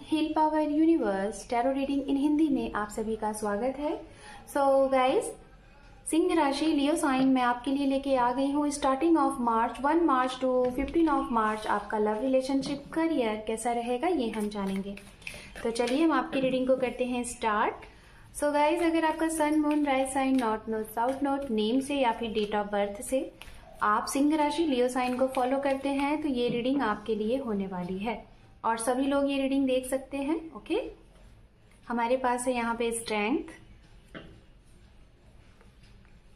Hill power universe tarot reading in Hindi में आप सभी का स्वागत है। सो गाइस, सिंह राशि लियो साइन में आपके लिए लेके आ गई हूँ। Starting of March 1 March two 15 of March आपका लव रिलेशनशिप करियर कैसा रहेगा ये हम जानेंगे। तो चलिए हम आपकी रीडिंग को करते हैं स्टार्ट। सो गाइज, अगर आपका sun moon rise sign north node south node name से या फिर डेट ऑफ बर्थ से आप सिंह राशि लियो साइन को फॉलो करते हैं तो ये रीडिंग आपके लिए होने वाली है और सभी लोग ये रीडिंग देख सकते हैं। ओके, हमारे पास है यहाँ पे स्ट्रेंथ,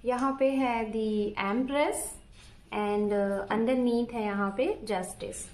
यहाँ पे है दी एम्प्रेस एंड अंडरनीथ है यहाँ पे जस्टिस।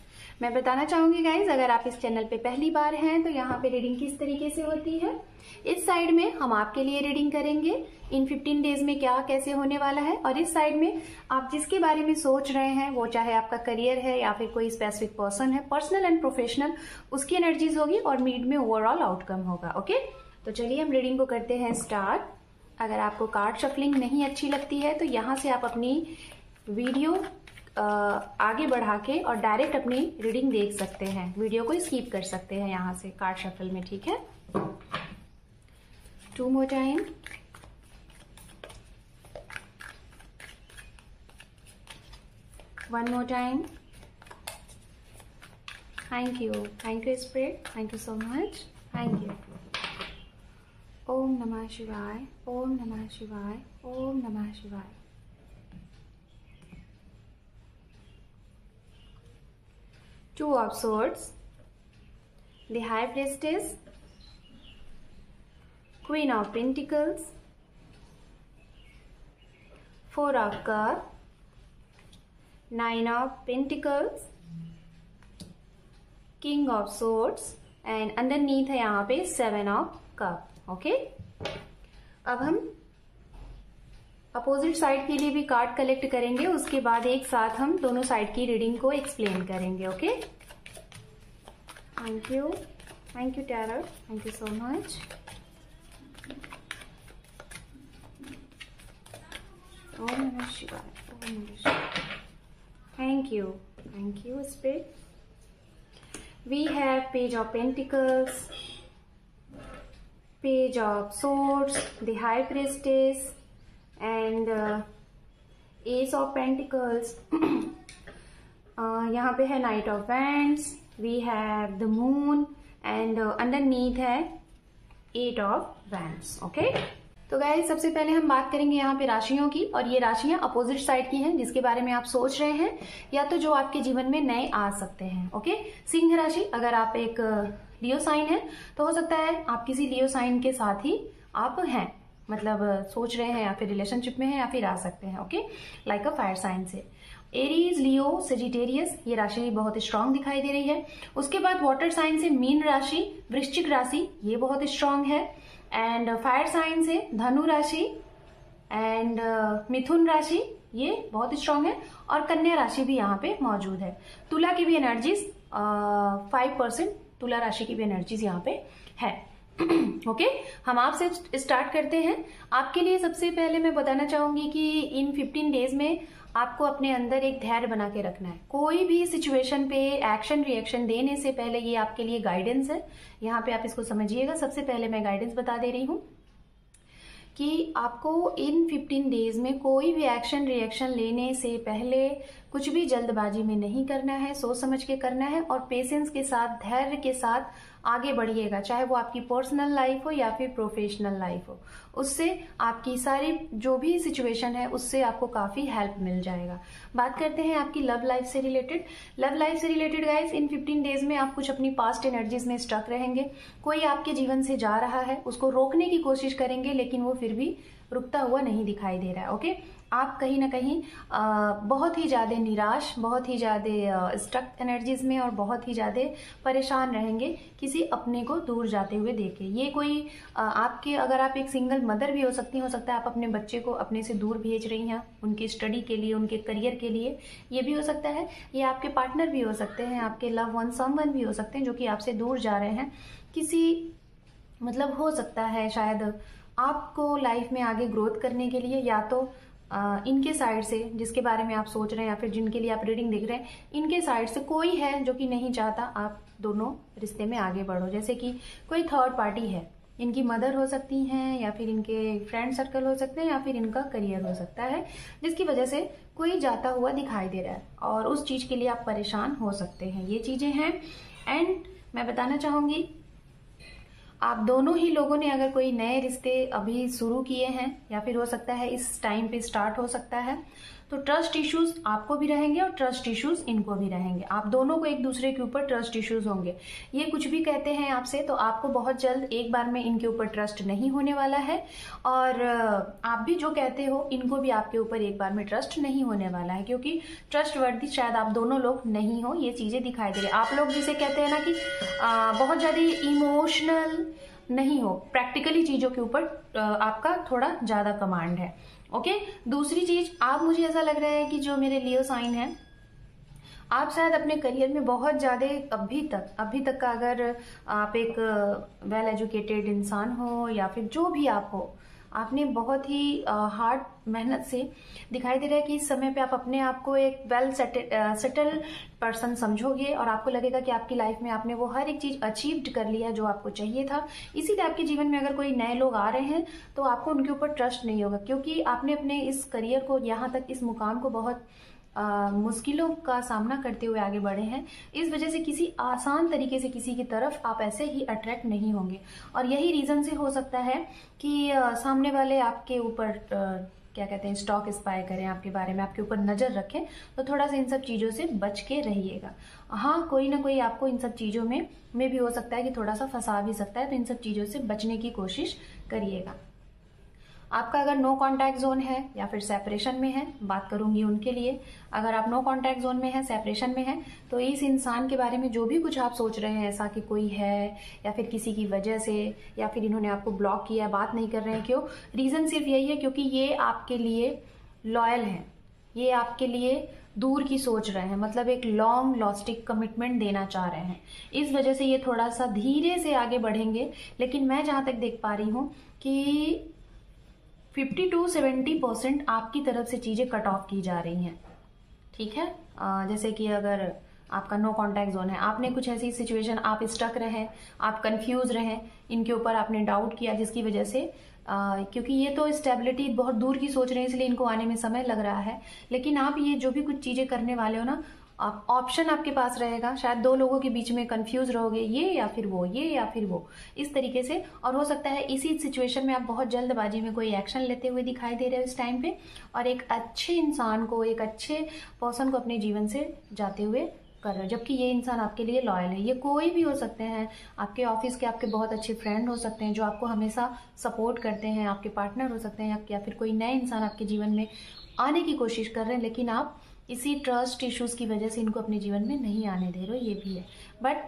मैं बताना चाहूंगी गाइज, अगर आप इस चैनल पे पहली बार हैं तो यहाँ पे रीडिंग किस तरीके से होती है। इस साइड में हम आपके लिए रीडिंग करेंगे इन 15 डेज में क्या कैसे होने वाला है, और इस साइड में आप जिसके बारे में सोच रहे हैं वो चाहे आपका करियर है या फिर कोई स्पेसिफिक पर्सन है, पर्सनल एंड प्रोफेशनल, उसकी एनर्जीज होगी और मिड में ओवरऑल आउटकम होगा। ओके, तो चलिए हम रीडिंग को करते हैं स्टार्ट। अगर आपको कार्ड शफलिंग नहीं अच्छी लगती है तो यहाँ से आप अपनी वीडियो आगे बढ़ा के और डायरेक्ट अपनी रीडिंग देख सकते हैं, वीडियो को स्किप कर सकते हैं यहाँ से कार्ड शफल में। ठीक है, 2 more time, one more time. Thank you Spirit, thank you so much, thank you. Om Namah Shivaya, Om Namah Shivaya, Om Namah Shivaya. Two of Swords, the High Priestess, Queen of Pentacles, 4 of Cups, 9 of Pentacles, King of Swords and underneath है यहाँ पे 7 of Cups। Okay, अब हम opposite side के लिए भी card collect करेंगे, उसके बाद एक साथ हम दोनों साइड की रीडिंग को एक्सप्लेन करेंगे। Okay, thank you tarot, thank you so much. ओम नमः शिवाय, ओम नमः शिवाय। Thank you spirit. We have Page of Pentacles, Page of Swords, the High Priestess, and Ace of Pentacles. यहाँ पे है Knight of Wands, we have the Moon, and underneath है 8 of Wands. Okay? तो गाइस, सबसे पहले हम बात करेंगे यहाँ पे राशियों की, और ये राशियां अपोजिट साइड की हैं जिसके बारे में आप सोच रहे हैं या तो जो आपके जीवन में नए आ सकते हैं। ओके, सिंह राशि, अगर आप एक लियो साइन है तो हो सकता है आप किसी लियो साइन के साथ ही आप हैं, मतलब सोच रहे हैं या फिर रिलेशनशिप में हैं या फिर आ सकते हैं। Okay, like a fire sign से एरीज, लियो, सेजिटेरियस, ये राशि बहुत स्ट्रांग दिखाई दे रही है। उसके बाद वाटर साइन से मीन राशि, वृश्चिक राशि, ये बहुत स्ट्रांग है। एंड फायर साइन से धनु राशि एंड मिथुन राशि, ये बहुत स्ट्रांग है। और कन्या राशि भी यहाँ पे मौजूद है। तुला की भी एनर्जीज 5% तुला राशि की भी एनर्जीज यहाँ पे है। ओके, हम आपसे स्टार्ट करते हैं। आपके लिए सबसे पहले मैं बताना चाहूंगी कि इन 15 डेज में आपको अपने अंदर एक धैर्य बना के रखना है। कोई भी सिचुएशन पे एक्शन रिएक्शन देने से पहले ये आपके लिए गाइडेंस है, यहाँ पे आप इसको समझिएगा। सबसे पहले मैं गाइडेंस बता दे रही हूँ कि आपको इन 15 डेज में कोई भी एक्शन रिएक्शन लेने से पहले कुछ भी जल्दबाजी में नहीं करना है, सोच समझ के करना है और पेशेंस के साथ, धैर्य के साथ आगे बढ़िएगा, चाहे वो आपकी पर्सनल लाइफ हो या फिर प्रोफेशनल लाइफ हो। उससे आपकी सारी जो भी सिचुएशन है उससे आपको काफी हेल्प मिल जाएगा। बात करते हैं आपकी लव लाइफ से रिलेटेड। लव लाइफ से रिलेटेड गाइस, इन 15 डेज में आप कुछ अपनी पास्ट एनर्जीज में स्टक रहेंगे। कोई आपके जीवन से जा रहा है, उसको रोकने की कोशिश करेंगे लेकिन वो फिर भी रुकता हुआ नहीं दिखाई दे रहा है। ओके, आप कहीं ना कहीं बहुत ही ज्यादा निराश, बहुत ही ज्यादा स्टक एनर्जीज में और बहुत ही ज्यादा परेशान रहेंगे किसी अपने को दूर जाते हुए देखे। ये कोई आपके, अगर आप एक सिंगल मदर भी हो सकता है आप अपने बच्चे को अपने से दूर भेज रही हैं उनकी स्टडी के लिए, उनके करियर के लिए, ये भी हो सकता है। ये आपके पार्टनर भी हो सकते हैं, आपके लव वन समवन भी हो सकते हैं जो कि आपसे दूर जा रहे हैं। किसी मतलब हो सकता है शायद आपको लाइफ में आगे ग्रोथ करने के लिए या तो इनके साइड से, जिसके बारे में आप सोच रहे हैं या फिर जिनके लिए आप रीडिंग देख रहे हैं, इनके साइड से कोई है जो कि नहीं चाहता आप दोनों रिश्ते में आगे बढ़ो। जैसे कि कोई थर्ड पार्टी है, इनकी मदर हो सकती हैं, या फिर इनके फ्रेंड सर्कल हो सकते हैं, या फिर इनका करियर हो सकता है, जिसकी वजह से कोई जाता हुआ दिखाई दे रहा है और उस चीज के लिए आप परेशान हो सकते हैं। ये चीजें हैं। एंड मैं बताना चाहूंगी, आप दोनों ही लोगों ने अगर कोई नए रिश्ते अभी शुरू किए हैं, या फिर हो सकता है इस टाइम पे स्टार्ट हो सकता है, तो ट्रस्ट इश्यूज आपको भी रहेंगे और ट्रस्ट इश्यूज इनको भी रहेंगे। आप दोनों को एक दूसरे के ऊपर ट्रस्ट इश्यूज होंगे। ये कुछ भी कहते हैं आपसे, तो आपको बहुत जल्द एक बार में इनके ऊपर ट्रस्ट नहीं होने वाला है, और आप भी जो कहते हो इनको भी आपके ऊपर एक बार में ट्रस्ट नहीं होने वाला है, क्योंकि ट्रस्ट वर्दी शायद आप दोनों लोग नहीं हो। ये चीजें दिखाई दे रही है। आप लोग जिसे कहते हैं ना कि बहुत ज्यादा इमोशनल नहीं हो, प्रैक्टिकली चीजों के ऊपर आपका थोड़ा ज्यादा कमांड है। ओके, दूसरी चीज, आप, मुझे ऐसा लग रहा है कि जो मेरे लियो साइन है, आप शायद अपने करियर में बहुत ज्यादा अभी तक का, अगर आप एक वेल एजुकेटेड इंसान हो या फिर जो भी आप हो, आपने बहुत ही हार्ड मेहनत से दिखाई दे रहा है कि इस समय पे आप अपने आप को एक वेल सेटल पर्सन समझोगे, और आपको लगेगा कि आपकी लाइफ में आपने वो हर एक चीज अचीव्ड कर लिया जो आपको चाहिए था। इसीलिए आपके जीवन में अगर कोई नए लोग आ रहे हैं तो आपको उनके ऊपर ट्रस्ट नहीं होगा, क्योंकि आपने अपने इस करियर को, यहाँ तक इस मुकाम को बहुत मुश्किलों का सामना करते हुए आगे बढ़े हैं। इस वजह से किसी आसान तरीके से किसी की तरफ आप ऐसे ही अट्रैक्ट नहीं होंगे, और यही रीजन से हो सकता है कि सामने वाले आपके ऊपर क्या कहते हैं, स्टॉक स्पाई करें आपके बारे में, आपके ऊपर नजर रखें। तो थोड़ा सा इन सब चीजों से बच के रहिएगा। हाँ, कोई ना कोई आपको इन सब चीजों में भी हो सकता है कि थोड़ा सा फंसा भी सकता है, तो इन सब चीजों से बचने की कोशिश करिएगा। आपका अगर नो कांटेक्ट जोन है या फिर सेपरेशन में है, बात करूंगी उनके लिए। अगर आप नो कांटेक्ट जोन में है, सेपरेशन में है, तो इस इंसान के बारे में जो भी कुछ आप सोच रहे हैं, ऐसा कि कोई है या फिर किसी की वजह से, या फिर इन्होंने आपको ब्लॉक किया, बात नहीं कर रहे हैं, क्यों? रीजन सिर्फ यही है क्योंकि ये आपके लिए लॉयल है, ये आपके लिए दूर की सोच रहे हैं, मतलब एक लॉन्ग लॉस्टिक कमिटमेंट देना चाह रहे हैं। इस वजह से ये थोड़ा सा धीरे से आगे बढ़ेंगे, लेकिन मैं जहां तक देख पा रही हूं कि 50 to 70% आपकी तरफ से चीजें कट ऑफ की जा रही हैं। ठीक है, जैसे कि अगर आपका नो कांटेक्ट जोन है, आपने कुछ ऐसी सिचुएशन, आप स्टक रहे, आप कंफ्यूज रहे, इनके ऊपर आपने डाउट किया, जिसकी वजह से क्योंकि ये तो स्टेबिलिटी बहुत दूर की सोच रहे हैं, इसलिए इनको आने में समय लग रहा है। लेकिन आप ये जो भी कुछ चीजें करने वाले हो ना, ऑप्शन आपके पास रहेगा। शायद दो लोगों के बीच में कंफ्यूज रहोगे, ये या फिर वो, ये या फिर वो, इस तरीके से। और हो सकता है इसी सिचुएशन में आप बहुत जल्दबाजी में कोई एक्शन लेते हुए दिखाई दे रहे हो इस टाइम पे, और एक अच्छे इंसान को, एक अच्छे पर्सन को अपने जीवन से जाते हुए कर रहे हो, जबकि ये इंसान आपके लिए लॉयल है। ये कोई भी हो सकते हैं, आपके ऑफिस के आपके बहुत अच्छे फ्रेंड हो सकते हैं जो आपको हमेशा सपोर्ट करते हैं, आपके पार्टनर हो सकते हैं, या फिर कोई नए इंसान आपके जीवन में आने की कोशिश कर रहे हैं, लेकिन आप इसी ट्रस्ट इश्यूज की वजह से इनको अपने जीवन में नहीं आने दे रहे हो। ये भी है, बट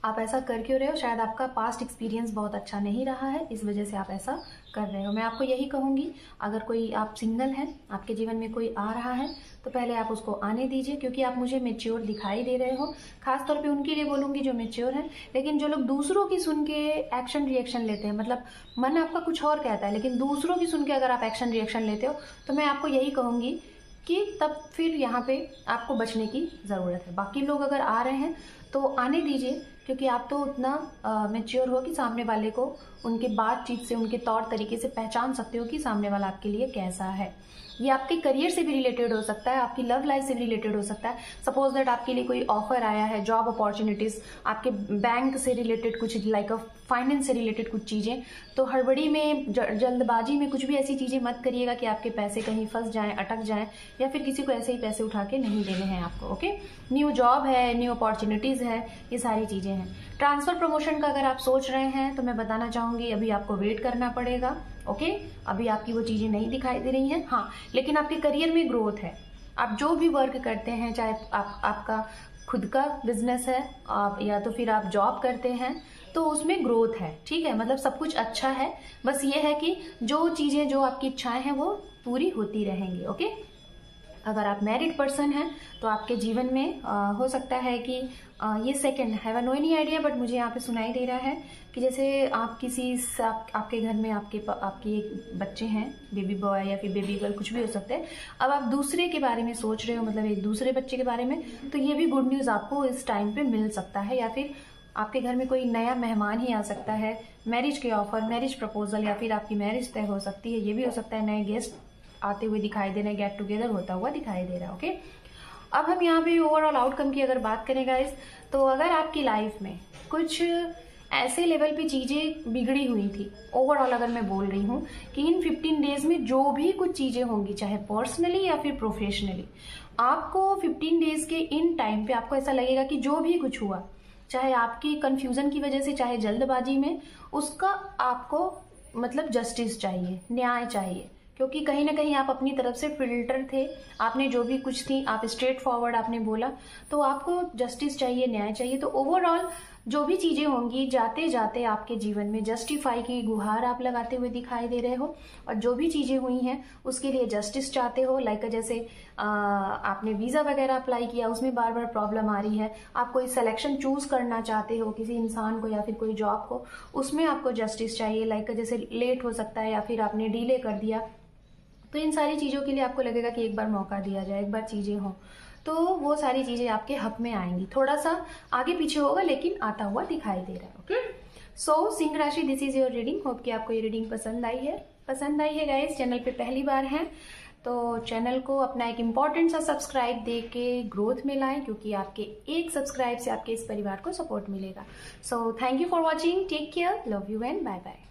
आप ऐसा कर क्यों रहे हो? शायद आपका पास्ट एक्सपीरियंस बहुत अच्छा नहीं रहा है, इस वजह से आप ऐसा कर रहे हो। मैं आपको यही कहूंगी, अगर कोई आप सिंगल हैं, आपके जीवन में कोई आ रहा है, तो पहले आप उसको आने दीजिए, क्योंकि आप मुझे मेच्योर दिखाई दे रहे हो। खासतौर पे उनके लिए बोलूंगी जो मेच्योर हैं। लेकिन जो लोग दूसरों की सुन के एक्शन रिएक्शन लेते हैं, मतलब मन आपका कुछ और कहता है, लेकिन दूसरों की सुन के अगर आप एक्शन रिएक्शन लेते हो, तो मैं आपको यही कहूंगी कि तब फिर यहाँ पे आपको बचने की जरूरत है। बाकी लोग अगर आ रहे हैं तो आने दीजिए, क्योंकि आप तो उतना मेच्योर हो कि सामने वाले को उनके बातचीत से, उनके तौर तरीके से पहचान सकते हो कि सामने वाला आपके लिए कैसा है। ये आपके करियर से भी रिलेटेड हो सकता है, आपकी लव लाइफ से भी रिलेटेड हो सकता है। सपोज दैट आपके लिए कोई ऑफर आया है, जॉब अपॉर्चुनिटीज, आपके बैंक से रिलेटेड कुछ, लाइक फाइनेंस से रिलेटेड कुछ चीजें, तो हड़बड़ी में, जल्दबाजी में कुछ भी ऐसी चीजें मत करिएगा कि आपके पैसे कहीं फंस जाएं, अटक जाएं, या फिर किसी को ऐसे ही पैसे उठा के नहीं देने हैं आपको। ओके, न्यू जॉब है, न्यू अपॉर्चुनिटीज है, ये सारी चीजें हैं। ट्रांसफर प्रमोशन का अगर आप सोच रहे हैं तो मैं बताना चाहूंगी, अभी आपको वेट करना पड़ेगा। ओके, अभी आपकी वो चीजें नहीं दिखाई दे रही हैं। हाँ, लेकिन आपके करियर में ग्रोथ है। आप जो भी वर्क करते हैं, चाहे आपका खुद का बिजनेस है, या तो फिर आप जॉब करते हैं, तो उसमें ग्रोथ है। ठीक है, मतलब सब कुछ अच्छा है। बस ये है कि जो चीजें, जो आपकी इच्छाएं हैं, वो पूरी होती रहेंगी। ओके, अगर आप मैरिड पर्सन हैं तो आपके जीवन में हो सकता है कि ये second, have no any idea, but मुझे यहाँ पे सुनाई दे रहा है कि जैसे आप आपके घर में आपके एक बच्चे हैं, बेबी बॉय या फिर बेबी गर्ल, कुछ भी हो सकता है। अब आप दूसरे के बारे में सोच रहे हो, मतलब एक दूसरे बच्चे के बारे में, तो ये भी गुड न्यूज़ आपको इस टाइम पे मिल सकता है। या फिर आपके घर में कोई नया मेहमान ही आ सकता है, मैरिज के ऑफर, मैरिज प्रपोजल, या फिर आपकी मैरिज तय हो सकती है। ये भी हो सकता है नए गेस्ट आते हुए दिखाई दे रहे हैं, गेट टुगेदर होता हुआ दिखाई दे रहा है। ओके, अब हम यहाँ पे ओवरऑल आउटकम की अगर बात करें गाइस, तो अगर आपकी लाइफ में कुछ ऐसे लेवल पे चीजें बिगड़ी हुई थी, ओवरऑल अगर मैं बोल रही हूँ कि इन 15 डेज में जो भी कुछ चीजें होंगी, चाहे पर्सनली या फिर प्रोफेशनली, आपको 15 डेज के इन टाइम पे आपको ऐसा लगेगा कि जो भी कुछ हुआ, चाहे आपकी कंफ्यूजन की वजह से, चाहे जल्दबाजी में, उसका आपको मतलब जस्टिस चाहिए, न्याय चाहिए। क्योंकि कहीं ना कहीं आप अपनी तरफ से फिल्टर थे, आपने जो भी कुछ थी आप स्ट्रेट फॉरवर्ड आपने बोला, तो आपको जस्टिस चाहिए, न्याय चाहिए। तो ओवरऑल जो भी चीजें होंगी, जाते जाते आपके जीवन में जस्टिफाई की गुहार आप लगाते हुए दिखाई दे रहे हो, और जो भी चीजें हुई हैं उसके लिए जस्टिस चाहते हो। लाइक जैसे आपने वीजा वगैरह अप्लाई किया, उसमें बार बार प्रॉब्लम आ रही है, आप कोई सिलेक्शन चूज करना चाहते हो किसी इंसान को या फिर कोई जॉब को, उसमें आपको जस्टिस चाहिए। लाइक जैसे लेट हो सकता है या फिर आपने डिले कर दिया, तो इन सारी चीजों के लिए आपको लगेगा कि एक बार मौका दिया जाए, एक बार चीजें हों, तो वो सारी चीजें आपके हक में आएंगी। थोड़ा सा आगे पीछे होगा लेकिन आता हुआ दिखाई दे रहा है। ओके, सो सिंह राशि, this is your reading. Hope कि आपको ये रीडिंग पसंद आई है गाइस। चैनल पे पहली बार हैं तो चैनल को अपना एक इम्पॉर्टेंट सा सब्सक्राइब दे के ग्रोथ में लाएं, क्योंकि आपके एक सब्सक्राइब से आपके इस परिवार को सपोर्ट मिलेगा। So thank you for watching, take care, love you and bye bye.